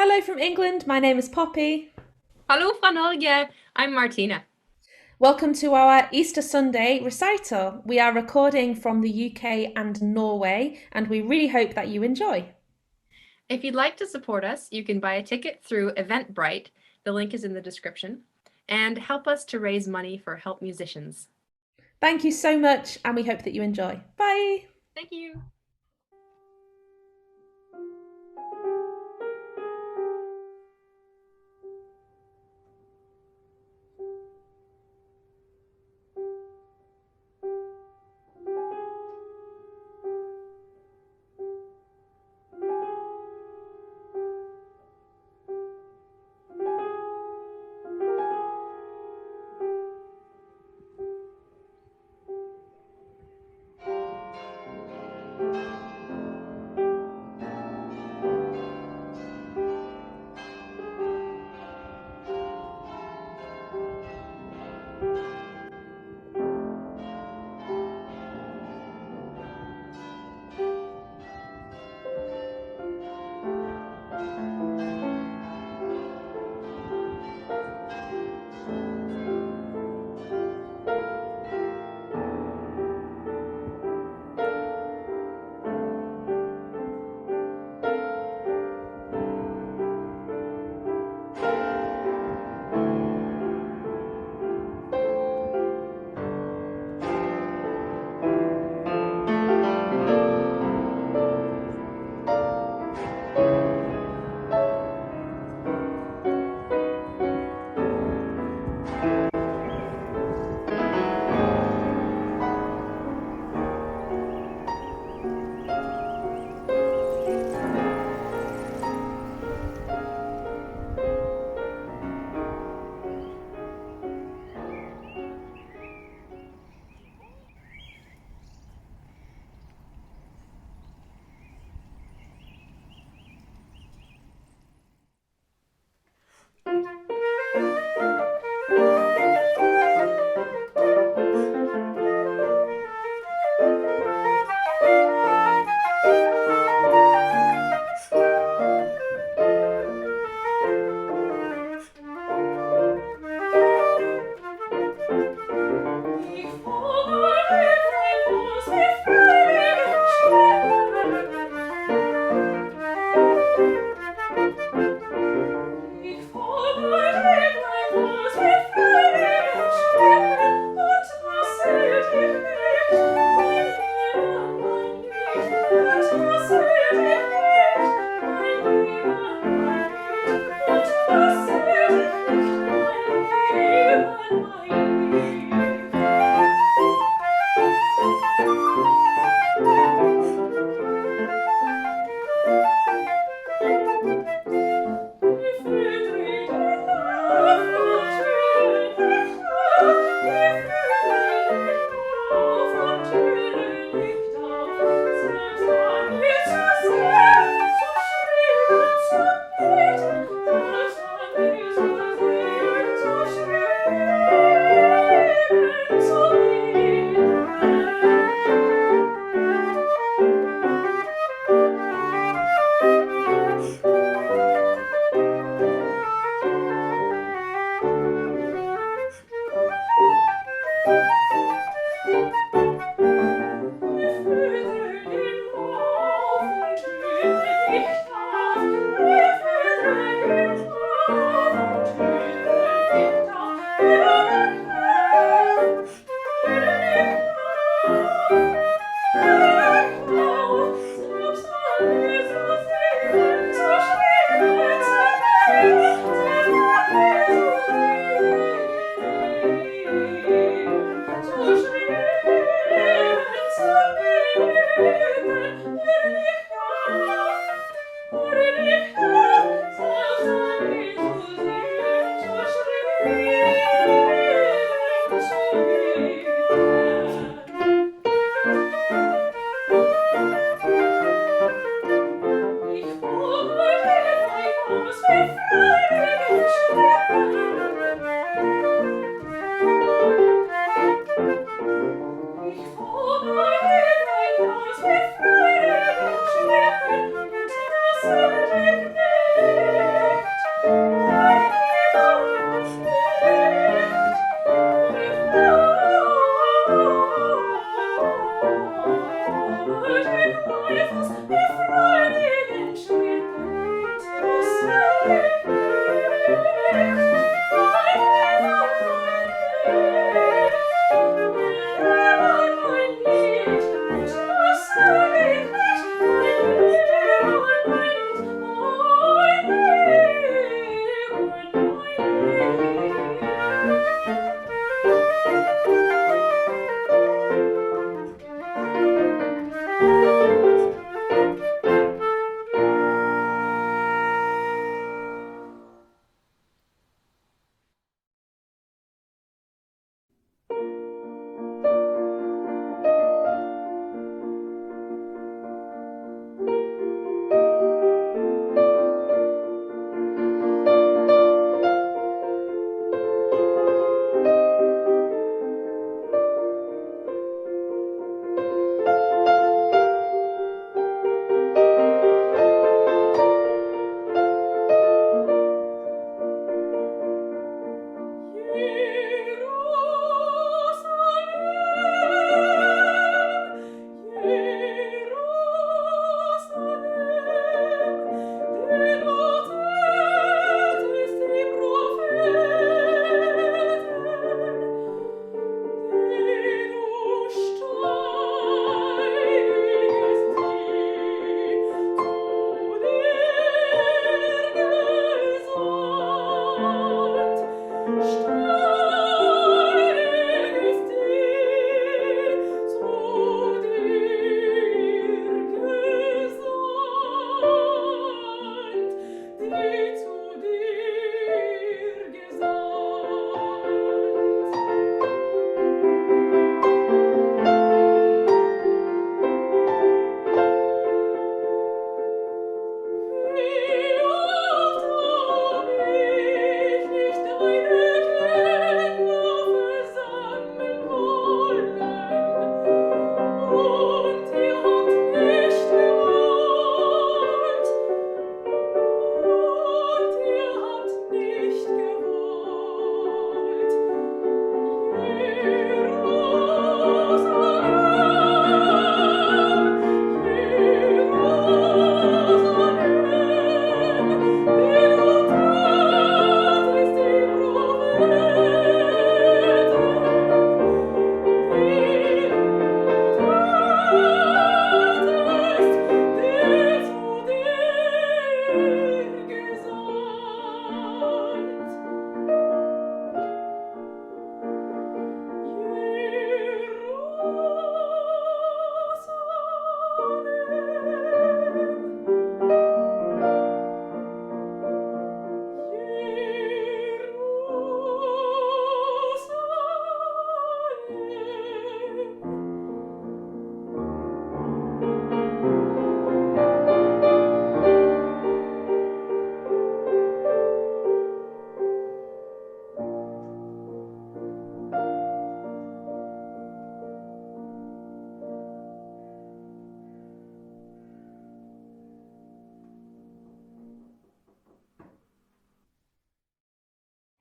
Hello from England, my name is Poppy. Hallo fra Norge, I'm Martina. Welcome to our Easter Sunday recital. We are recording from the UK and Norway, and we really hope that you enjoy. If you'd like to support us, you can buy a ticket through Eventbrite, the link is in the description, and help us to raise money for Help Musicians. Thank you so much, and we hope that you enjoy. Bye! Thank you.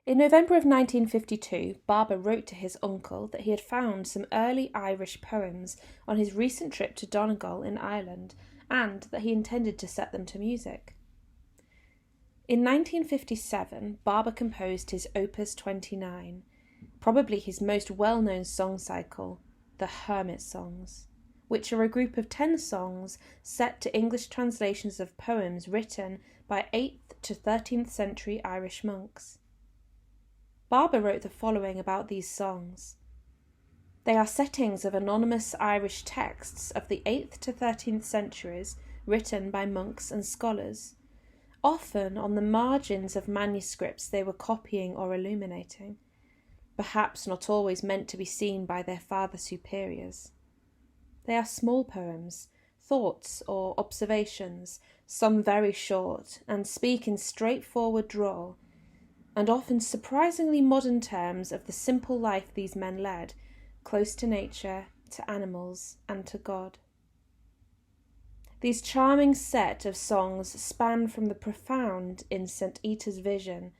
In November of 1952, Barber wrote to his uncle that he had found some early Irish poems on his recent trip to Donegal in Ireland, and that he intended to set them to music. In 1957, Barber composed his Opus 29, probably his most well-known song cycle, the Hermit Songs, which are a group of 10 songs set to English translations of poems written by 8th to 13th century Irish monks. Barber wrote the following about these songs. They are settings of anonymous Irish texts of the 8th to 13th centuries written by monks and scholars, often on the margins of manuscripts they were copying or illuminating, perhaps not always meant to be seen by their father superiors. They are small poems, thoughts or observations, some very short, and speak in straightforward drawl, and often surprisingly modern terms of the simple life these men led, close to nature, to animals, and to God. These charming set of songs span from the profound in St. Ita's vision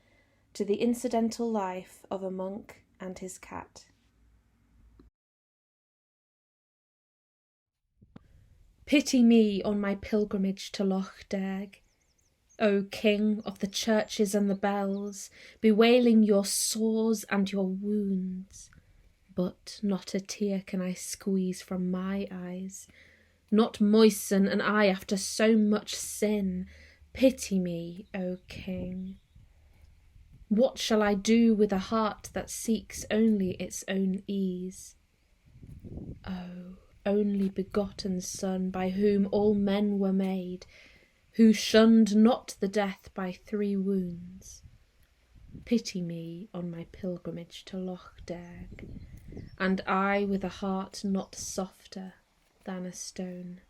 to the incidental life of a monk and his cat. Pity me on my pilgrimage to Loch Derg, O King of the churches and the bells, bewailing your sores and your wounds. But not a tear can I squeeze from my eyes, not moisten an eye after so much sin. Pity me, O King. What shall I do with a heart that seeks only its own ease? O only begotten Son, by whom all men were made, who shunned not the death by 3 wounds. Pity me on my pilgrimage to Loch Derg, and I with a heart not softer than a stone.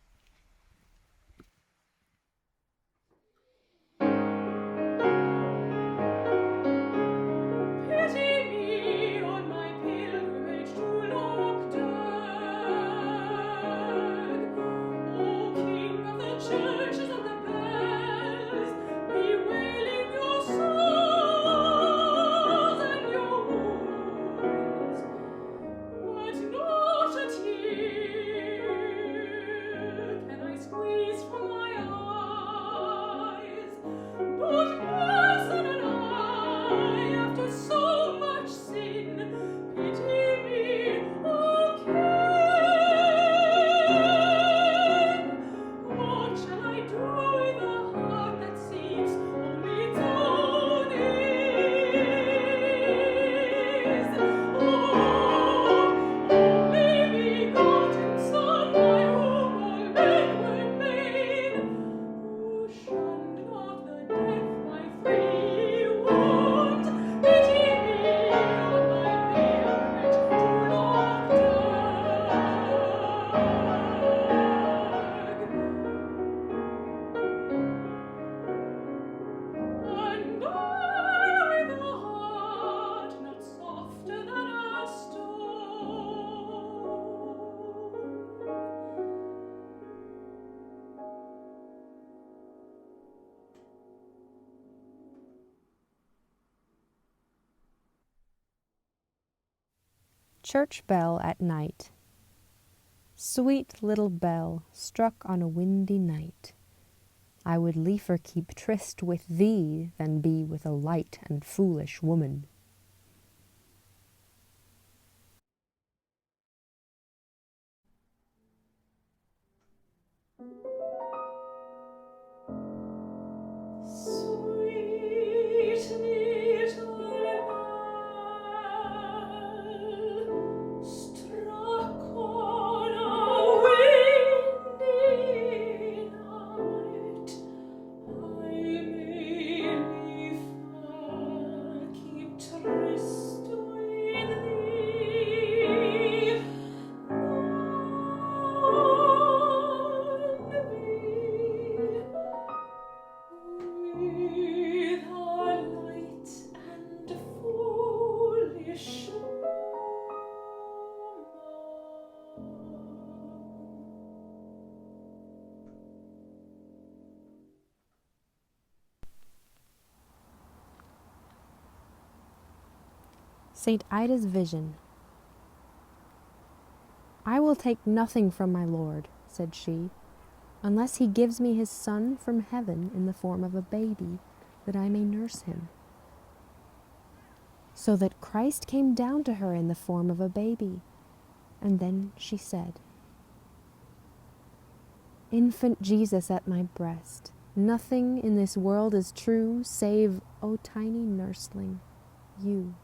Church bell at night. Sweet little bell, struck on a windy night. I would liefer keep tryst with thee than be with a light and foolish woman. St. Ida's Vision. I will take nothing from my Lord, said she, unless he gives me his Son from heaven in the form of a baby, that I may nurse him. So that Christ came down to her in the form of a baby, and then she said, Infant Jesus at my breast, nothing in this world is true, save, O tiny nursling, you.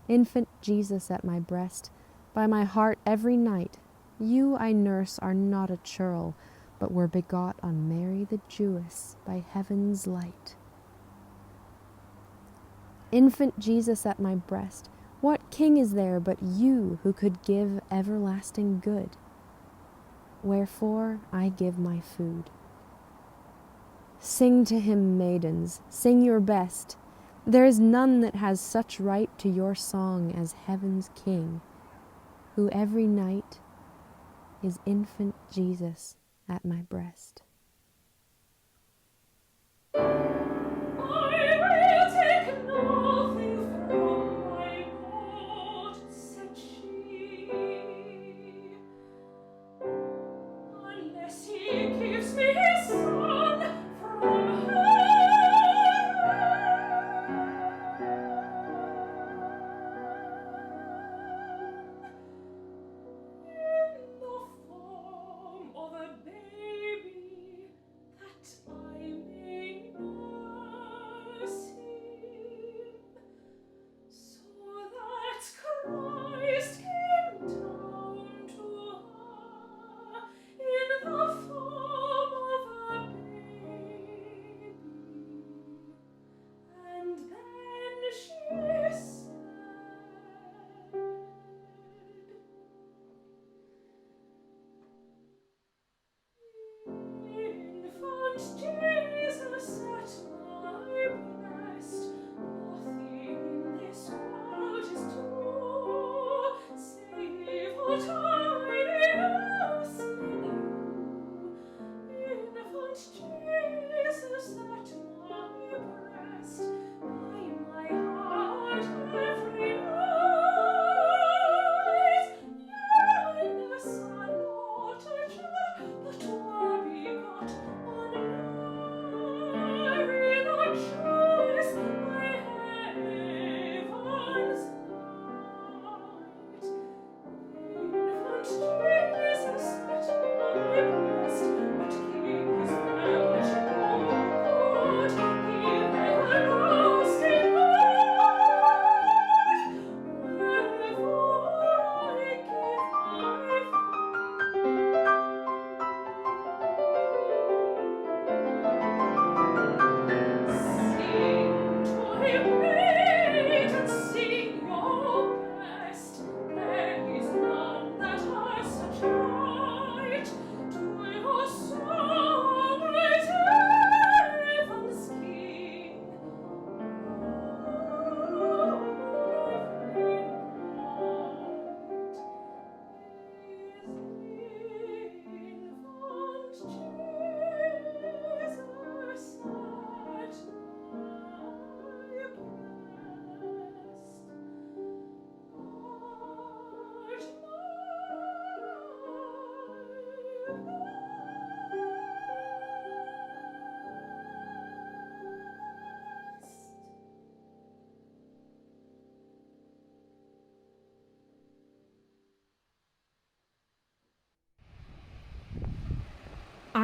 Infant Jesus at my breast, by my heart every night, you I nurse are not a churl, but were begot on Mary the Jewess by heaven's light. Infant Jesus at my breast, what king is there but you who could give everlasting good? Wherefore I give my food. Sing to him, maidens, sing your best. There is none that has such right to your song as heaven's King, who every night is infant Jesus at my breast. Of a baby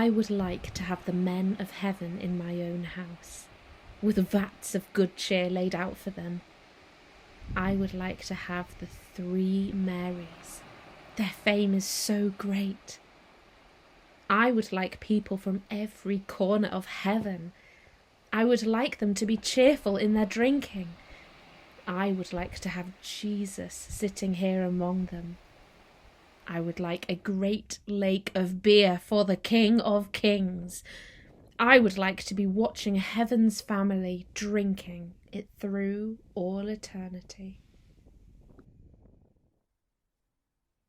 I would like to have the men of heaven in my own house, with vats of good cheer laid out for them. I would like to have the 3 Marys. Their fame is so great. I would like people from every corner of heaven. I would like them to be cheerful in their drinking. I would like to have Jesus sitting here among them. I would like a great lake of beer for the King of Kings. I would like to be watching heaven's family drinking it through all eternity.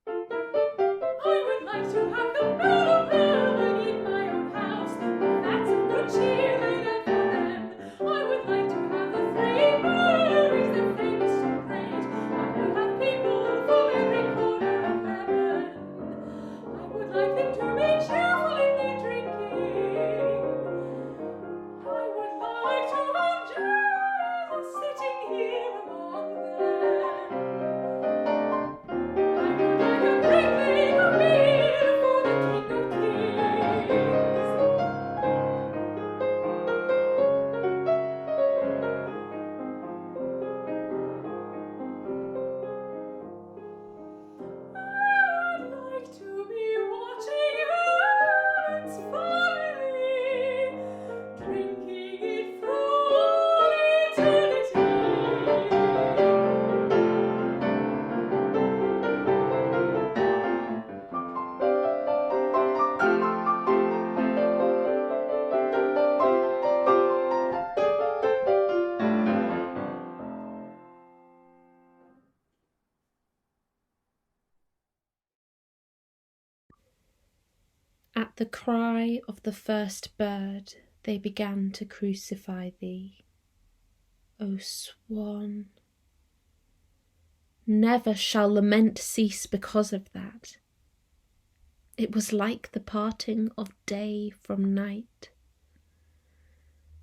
I would like to have the men of heaven in my own house, with vats of good cheer laid out for them. I would like to have the 3 Marys, their fame is so great. I would have people from every corner of heaven. I would like them to be cheerful in their drinking. I would like to have Jesus sitting here among them. I would like a great lake of beer for the King of Kings. I'd like to be watching heaven's family, drinking it through all eternity. At the cry of the first bird, they began to crucify thee. O swan, never shall lament cease because of that. It was like the parting of day from night.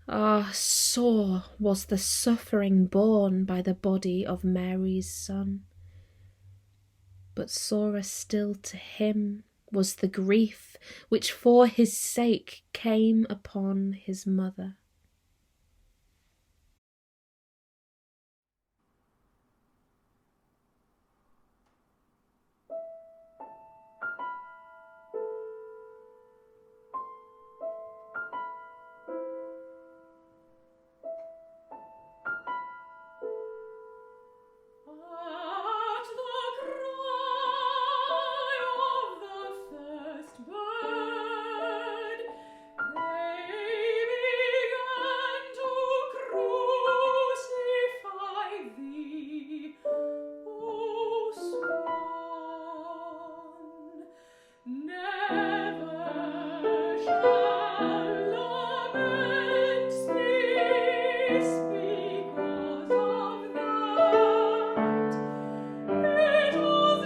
Ah, sore was the suffering borne by the body of Mary's son, but sorer still to him was the grief which for his sake came upon his mother. At the cry of the first bird, they began to crucify thee, O swan. Never shall lament cease because of that. It was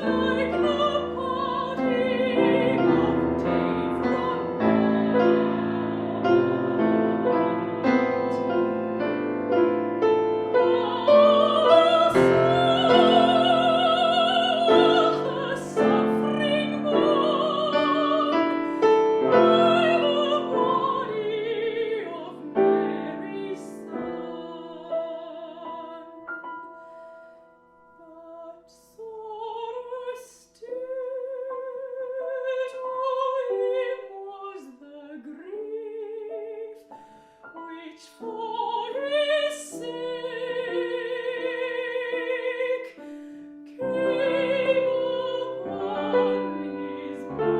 like the parting of day from night. Oh, the suffering borne by the body of Mary's son. But sorer still to him was the grief which for his sake came upon his mother.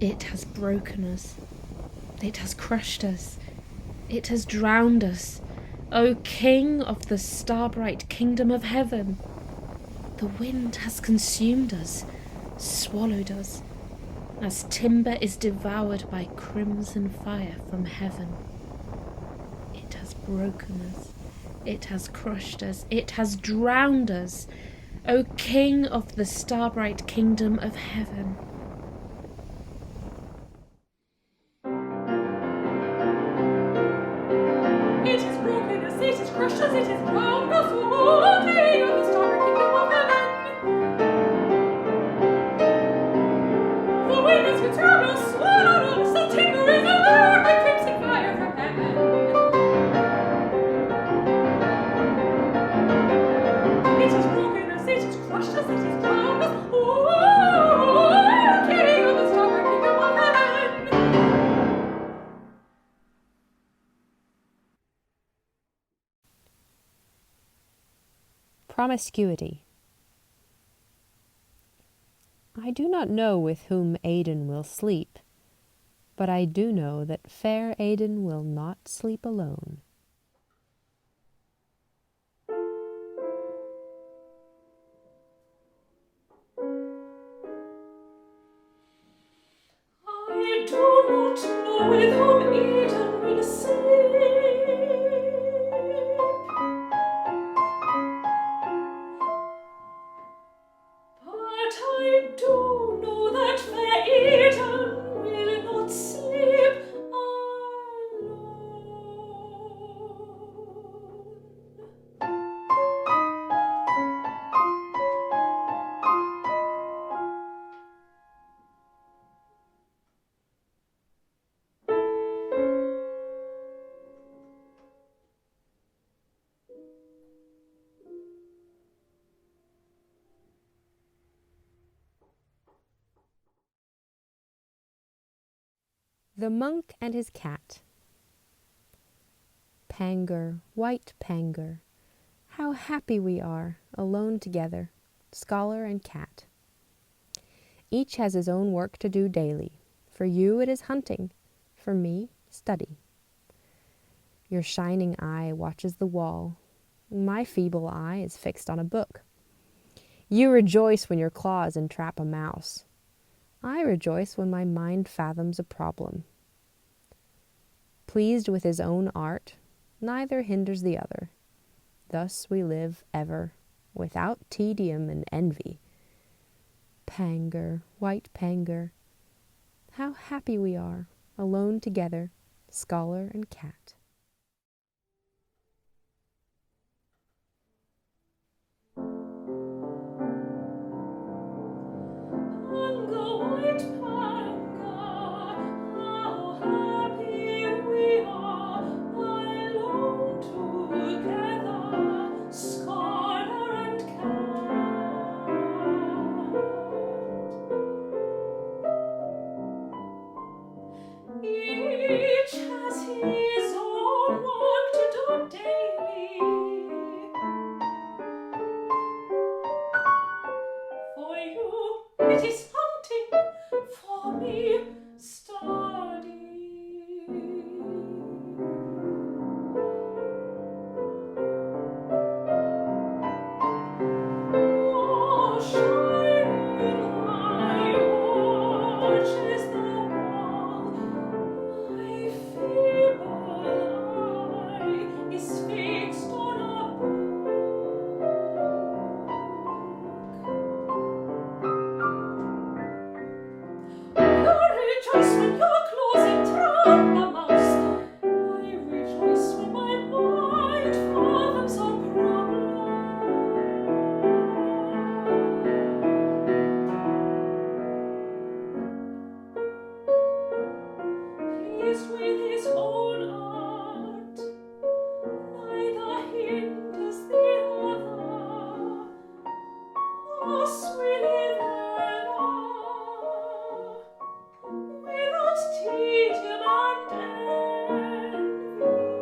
It has broken us. It has crushed us. It has drowned us. O King of the star-bright kingdom of heaven! The wind has consumed us, swallowed us. as timber is devoured by crimson fire from heaven. It has broken us, it has crushed us, it has drowned us, O King of the star-bright kingdom of heaven. It has broken us, it has crushed us, it has drowned us, O King of the star-bright kingdom of heaven. The wind has returned us, swallowed us, the timber is devoured by crimson fire from heaven. It has broken us, it has crushed us, it has drowned us, O King of the star-bright kingdom of heaven. Promiscuity. I do not know with whom Aidan will sleep, but I do know that fair Aidan will not sleep alone. I do not know with whom Eden will sleep, but I do know that fair Eden will not sleep alone. The Monk and His Cat. Pangur, white Pangur, how happy we are, alone together, scholar and cat. Each has his own work to do daily. For you it is hunting, for me study. Your shining eye watches the wall. My feeble eye is fixed on a book. You rejoice when your claws entrap a mouse. I rejoice when my mind fathoms a problem. Pleased with his own art, neither hinders the other. Thus we live ever, without tedium and envy. Pangur, white Pangur, how happy we are, alone together, scholar and cat. Panga, white Panga, how happy we are, alone together, scholar and cat. Each has his own work to do daily. For you it is hunting, for me study. Oh, shining eye watches the wall. My feeble eye is fixed on a book. You rejoice when your claws entrap a mouse. I rejoice when my mind fathoms a problem. Pleased with his own art, neither hinders the other. Thus we live ever, without tedium and envy.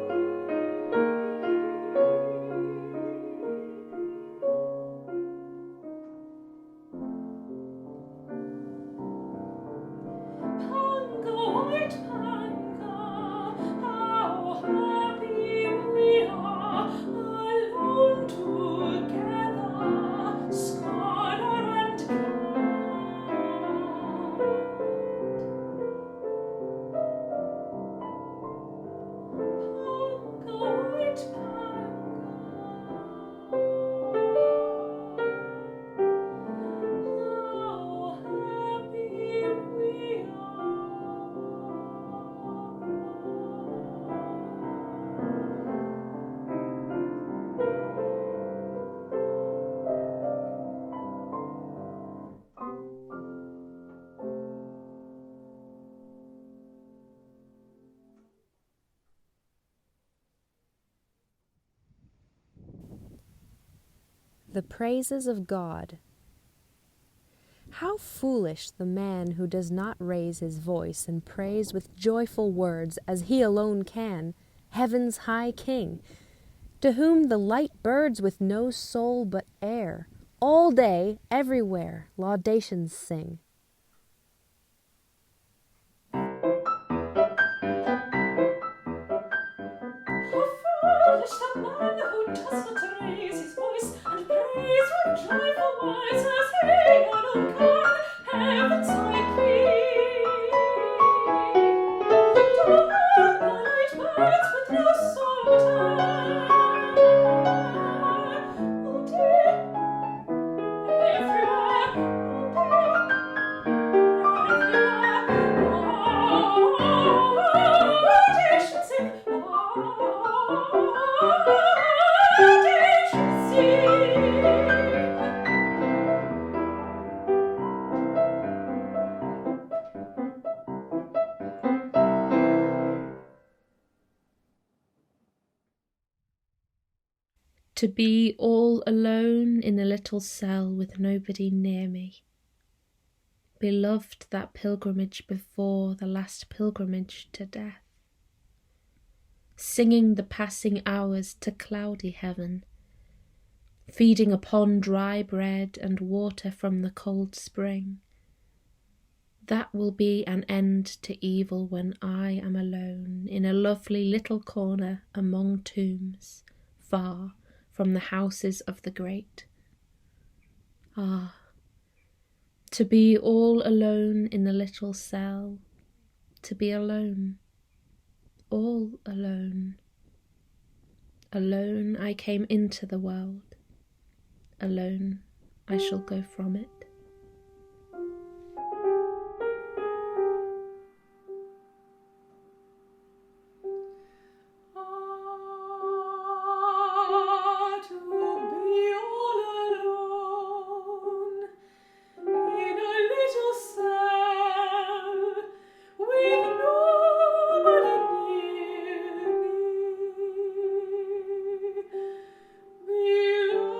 Panga, white Panga, The praises of God. How foolish the man who does not raise his voice and praise with joyful words, as he alone can, heaven's high King, to whom the light birds with no soul but air, all day, everywhere, laudations sing. How foolish the man who does not raise his voice and praise with joyful words as he alone can, heaven's high King. To whom the light birds with no soul but air, all day, everywhere, all day. To be all alone in a little cell with nobody near me. Beloved that pilgrimage before the last pilgrimage to death. Singing the passing hours to cloudy heaven. Feeding upon dry bread and water from the cold spring. That will be an end to evil when I am alone in a lovely little corner among tombs, far from the houses of the great. Ah, to be all alone in a little cell, to be alone, all alone. Alone I came into the world, alone I shall go from it. To be all alone in a little cell with nobody near me, beloved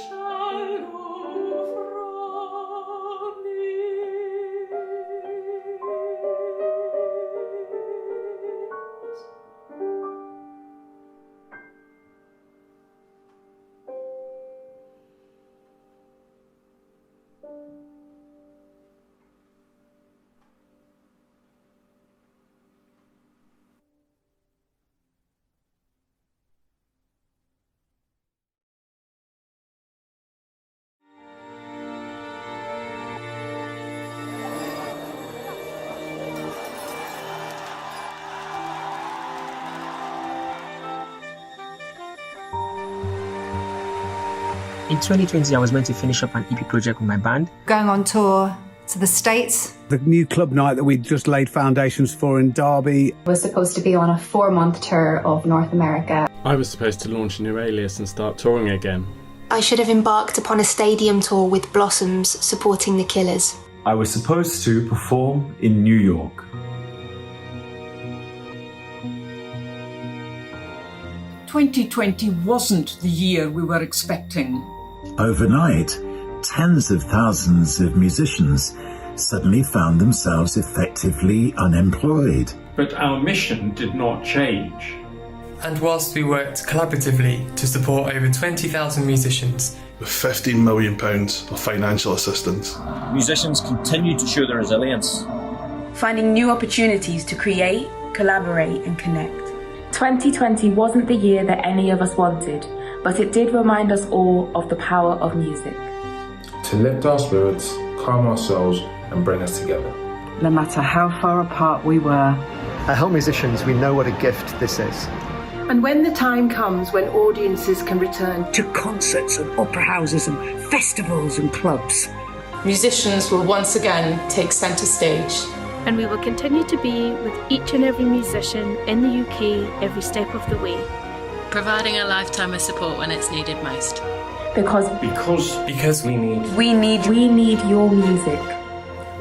shall go from it. In 2020, I was meant to finish up an EP project with my band. Going on tour to the States. The new club night that we just laid foundations for in Derby. Was supposed to be on a 4-month tour of North America. I was supposed to launch a new alias and start touring again. I should have embarked upon a stadium tour with Blossoms supporting the Killers. I was supposed to perform in New York. 2020 wasn't the year we were expecting. Overnight, tens of thousands of musicians suddenly found themselves effectively unemployed. But our mission did not change. And whilst we worked collaboratively to support over 20,000 musicians, with £15 million of financial assistance, musicians continue to show their resilience, finding new opportunities to create, collaborate and connect. 2020 wasn't the year that any of us wanted, but it did remind us all of the power of music. To lift our spirits, calm our souls and bring us together. No matter how far apart we were. At Help Musicians, we know what a gift this is. And when the time comes when audiences can return to concerts and opera houses and festivals and clubs, musicians will once again take centre stage. And we will continue to be with each and every musician in the UK every step of the way. Providing a lifetime of support when it's needed most. Because we need your music.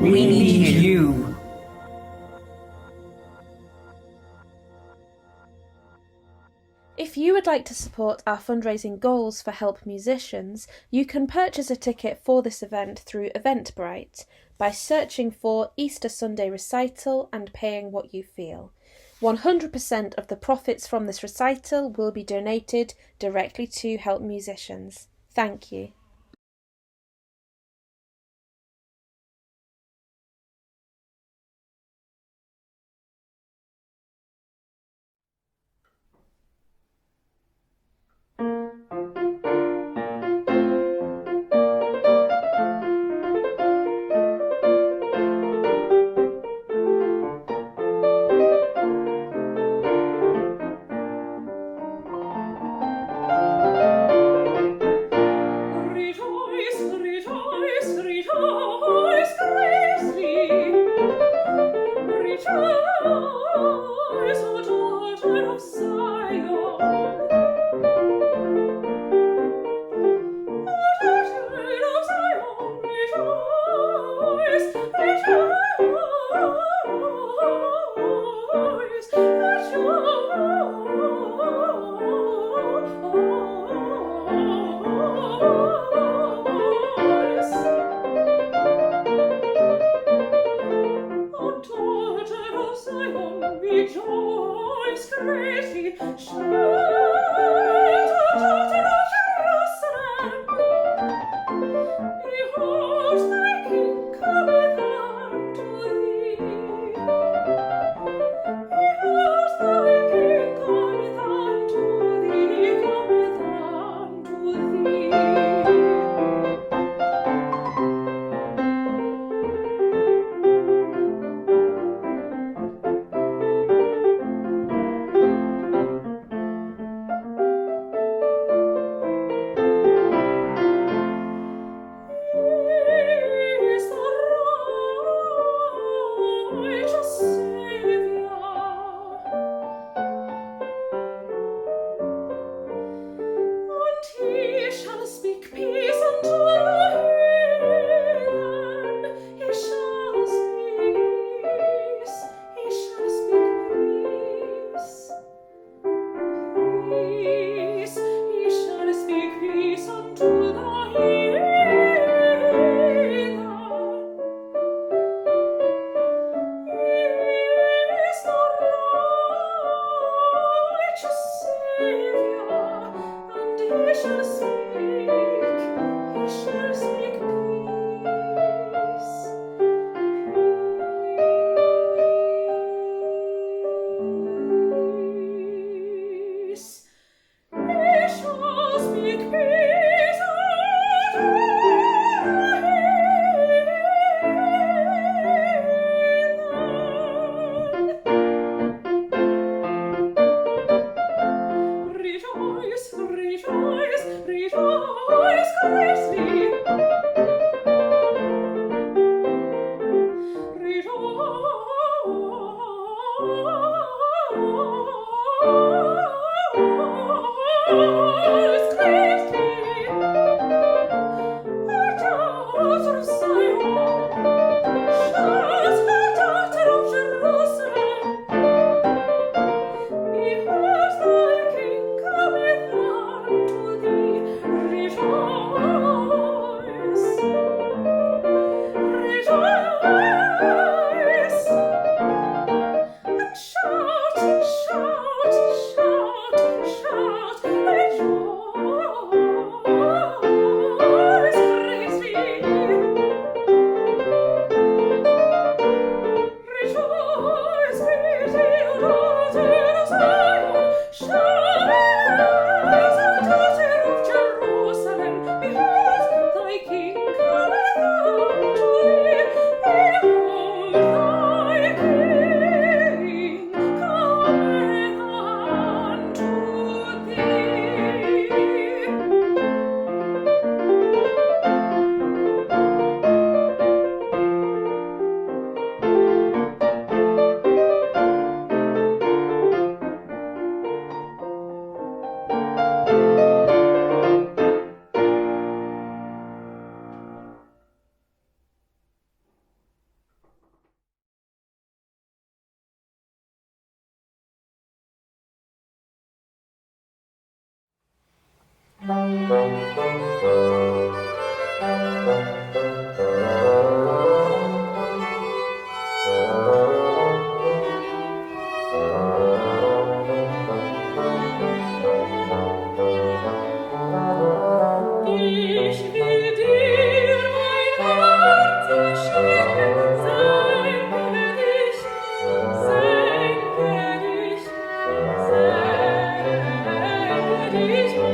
We need you. If you would like to support our fundraising goals for Help Musicians, you can purchase a ticket for this event through Eventbrite by searching for Easter Sunday Recital and paying what you feel. 100% of the profits from this recital will be donated directly to Help Musicians. Thank you. Dich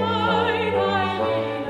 mein Heiland.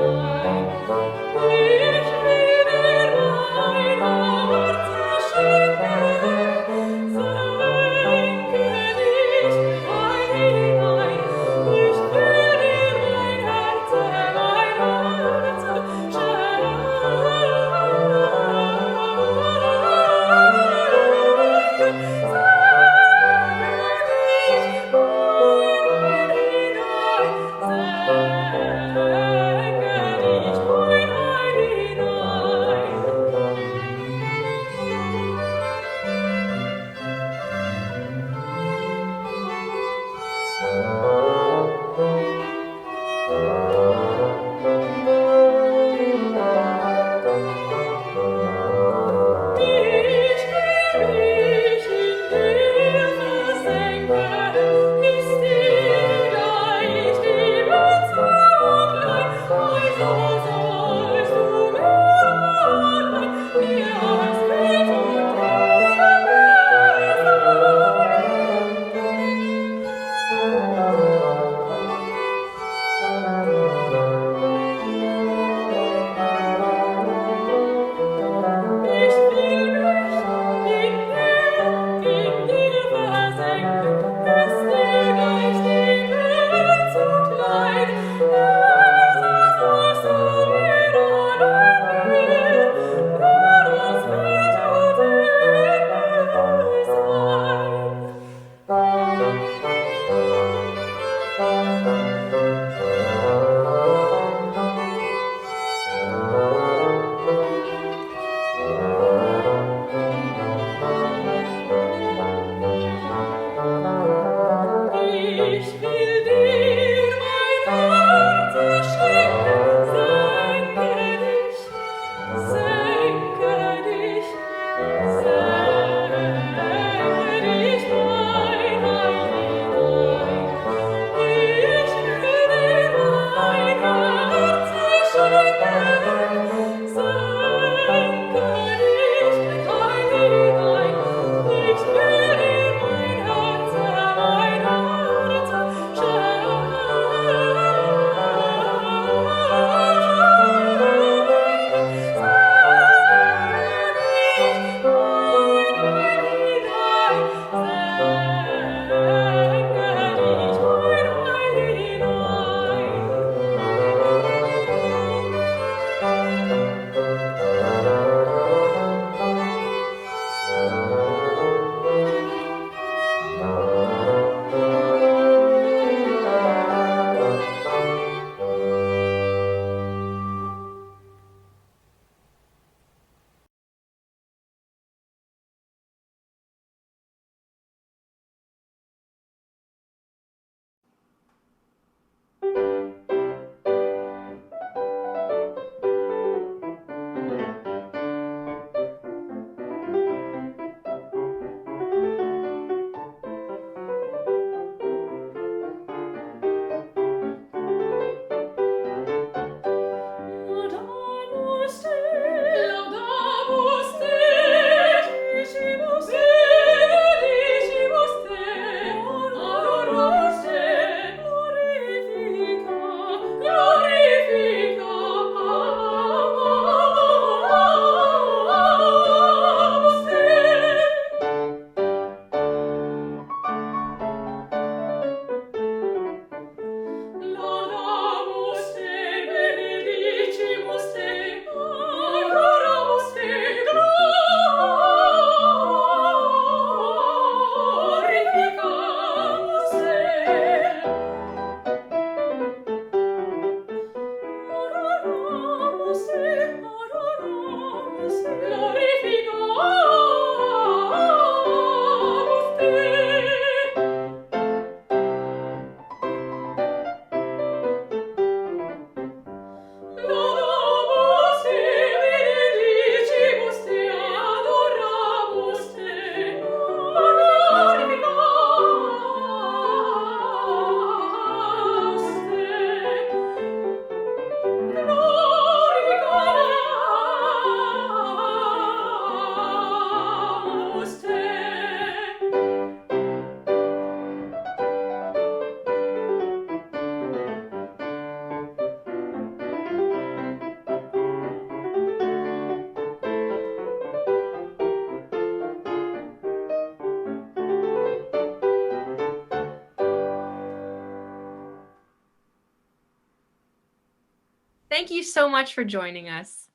Thank you so much for joining us.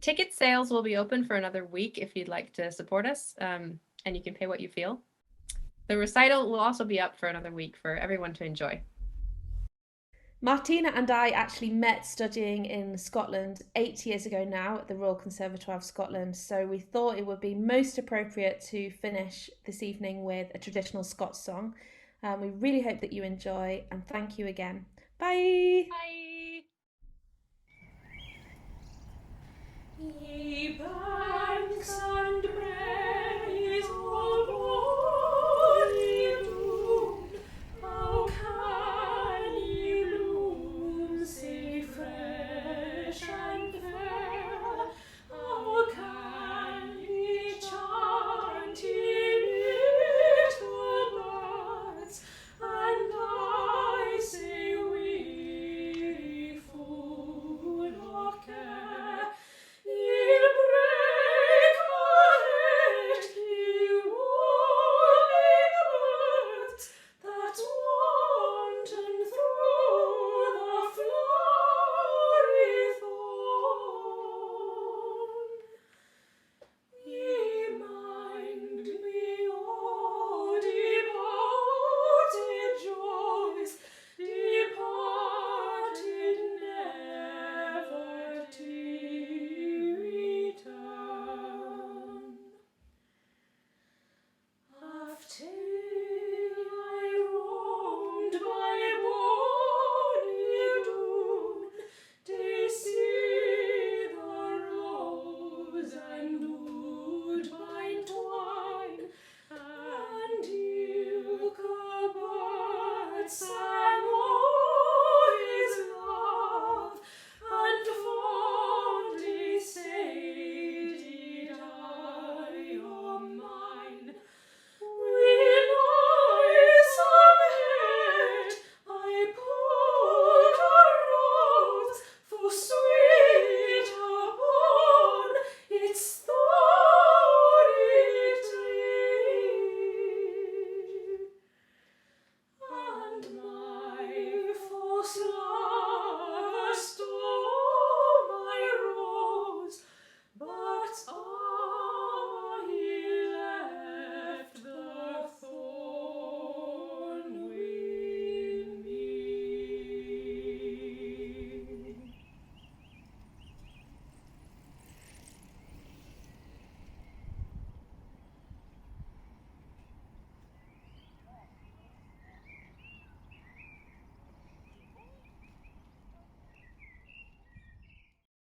Ticket sales will be open for another week if you'd like to support us, and you can pay what you feel. The recital will also be up for another week for everyone to enjoy. Martina and I actually met studying in Scotland 8 years ago now at the Royal Conservatoire of Scotland, so we thought it would be most appropriate to finish this evening with a traditional Scots song. We really hope that you enjoy, and thank you again. Bye! Bye!